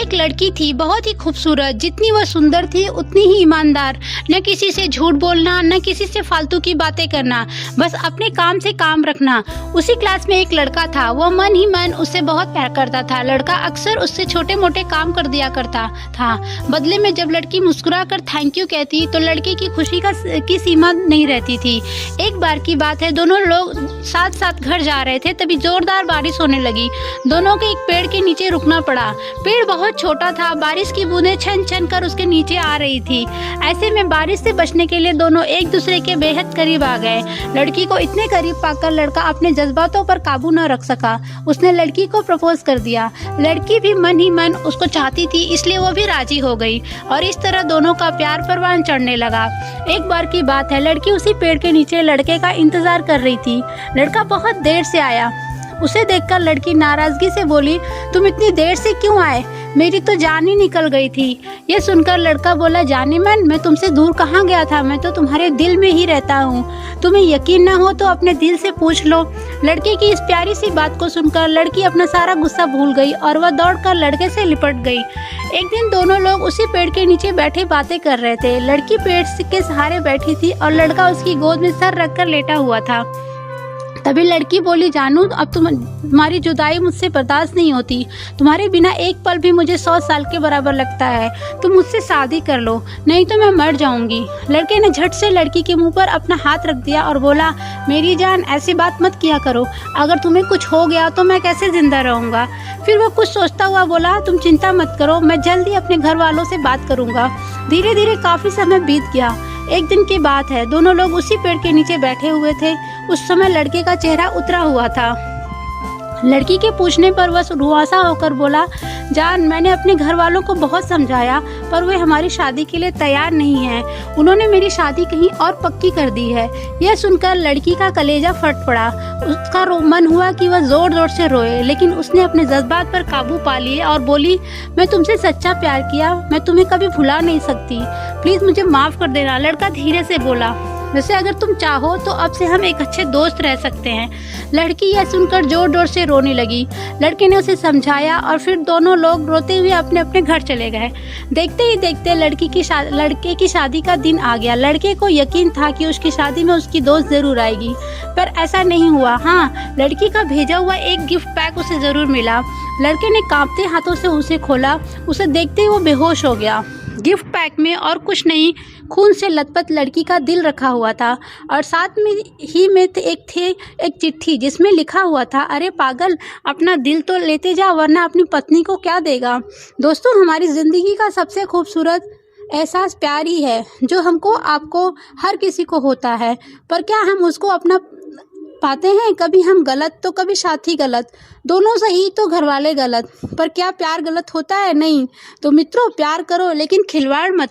एक लड़की थी बहुत ही खूबसूरत। जितनी वह सुंदर थी उतनी ही ईमानदार। न किसी से झूठ बोलना, न किसी से फालतू की बातें करना, बस अपने काम से काम रखना। उसी क्लास में एक लड़का था। वह मन ही मन उससे बहुत प्यार करता था। लड़का अक्सर उससे छोटे मोटे काम कर दिया करता था। बदले में जब लड़की मुस्कुरा कर थैंक यू कहती तो लड़के की खुशी की सीमा नहीं रहती थी। एक बार की बात है, दोनों लोग साथ साथ घर जा रहे थे, तभी जोरदार बारिश होने लगी। दोनों को एक पेड़ के नीचे रुकना पड़ा। पेड़ बहुत छोटा था। बारिश की बूंदें छन छन कर उसके नीचे आ रही थी। ऐसे में बारिश से बचने के लिए दोनों एक दूसरे के बेहद करीब आ गए। लड़की को इतने करीब पाकर लड़का अपने जज्बातों पर काबू न रख सका। उसने लड़की को प्रपोज कर दिया। लड़की भी मन ही मन उसको चाहती थी, इसलिए वो भी राजी हो गई और इस तरह दोनों का प्यार परवान चढ़ने लगा। एक बार की बात है, लड़की उसी पेड़ के नीचे लड़के का इंतजार कर रही थी। लड़का बहुत देर से आया। उसे देखकर लड़की नाराजगी से बोली, तुम इतनी देर से क्यों आए? मेरी तो जान ही निकल गई थी। ये सुनकर लड़का बोला, जाने मन, मैं तुमसे दूर कहाँ गया था, मैं तो तुम्हारे दिल में ही रहता हूँ। तुम्हें यकीन न हो तो अपने दिल से पूछ लो। लड़के की इस प्यारी सी बात को सुनकर लड़की अपना सारा गुस्सा भूल गई और वह दौड़कर लड़के से लिपट गई। एक दिन दोनों लोग उसी पेड़ के नीचे बैठे बातें कर रहे थे। लड़की पेड़ के सहारे बैठी थी और लड़का उसकी गोद में सर रखकर लेटा हुआ था। तभी लड़की बोली, जानू, अब तुम्हारी जुदाई मुझसे बर्दाश्त नहीं होती। तुम्हारे बिना एक पल भी मुझे 100 साल के बराबर लगता है। तुम मुझसे शादी कर लो, नहीं तो मैं मर जाऊंगी। लड़के ने झट से लड़की के मुंह पर अपना हाथ रख दिया और बोला, मेरी जान, ऐसी बात मत किया करो। अगर तुम्हें कुछ हो गया तो मैं कैसे जिंदा रहूंगा? फिर वो कुछ सोचता हुआ बोला, तुम चिंता मत करो, मैं जल्दी अपने घर वालों से बात करूंगा। धीरे धीरे काफी समय बीत गया। एक दिन की बात है, दोनों लोग उसी पेड़ के नीचे बैठे हुए थे। उस समय लड़के का चेहरा उतरा हुआ था। लड़की के पूछने पर वह रुआसा होकर बोला, जान, मैंने अपने घर वालों को बहुत समझाया पर वे हमारी शादी के लिए तैयार नहीं हैं। उन्होंने मेरी शादी कहीं और पक्की कर दी है। यह सुनकर लड़की का कलेजा फट पड़ा। उसका मन हुआ कि वह जोर जोर से रोए, लेकिन उसने अपने जज्बात पर काबू पा लिए और बोली, मैं तुमसे सच्चा प्यार किया, मैं तुम्हें कभी भुला नहीं सकती। प्लीज मुझे माफ कर देना। लड़का धीरे से बोला, वैसे अगर तुम चाहो तो अब से हम एक अच्छे दोस्त रह सकते हैं। लड़की यह सुनकर जोर जोर से रोने लगी। लड़के ने उसे समझाया और फिर दोनों लोग रोते हुए अपने अपने घर चले गए। देखते ही देखते लड़के की शादी का दिन आ गया। लड़के को यकीन था कि उसकी शादी में उसकी दोस्त जरूर आएगी, पर ऐसा नहीं हुआ। हाँ, लड़की का भेजा हुआ एक गिफ्ट पैक उसे जरूर मिला। लड़के ने कांपते हाथों से उसे खोला। उसे देखते ही वो बेहोश हो गया। गिफ्ट पैक में और कुछ नहीं, खून से लथपथ लड़की का दिल रखा हुआ था और साथ में एक चिट्ठी जिसमें लिखा हुआ था, अरे पागल, अपना दिल तो लेते जा वरना अपनी पत्नी को क्या देगा। दोस्तों, हमारी ज़िंदगी का सबसे खूबसूरत एहसास प्यार ही है, जो हमको, आपको, हर किसी को होता है। पर क्या हम उसको अपना पाते हैं? कभी हम गलत तो कभी साथी गलत, दोनों सही तो घर वाले गलत। पर क्या प्यार गलत होता है? नहीं। तो मित्रों, प्यार करो लेकिन खिलवाड़ मत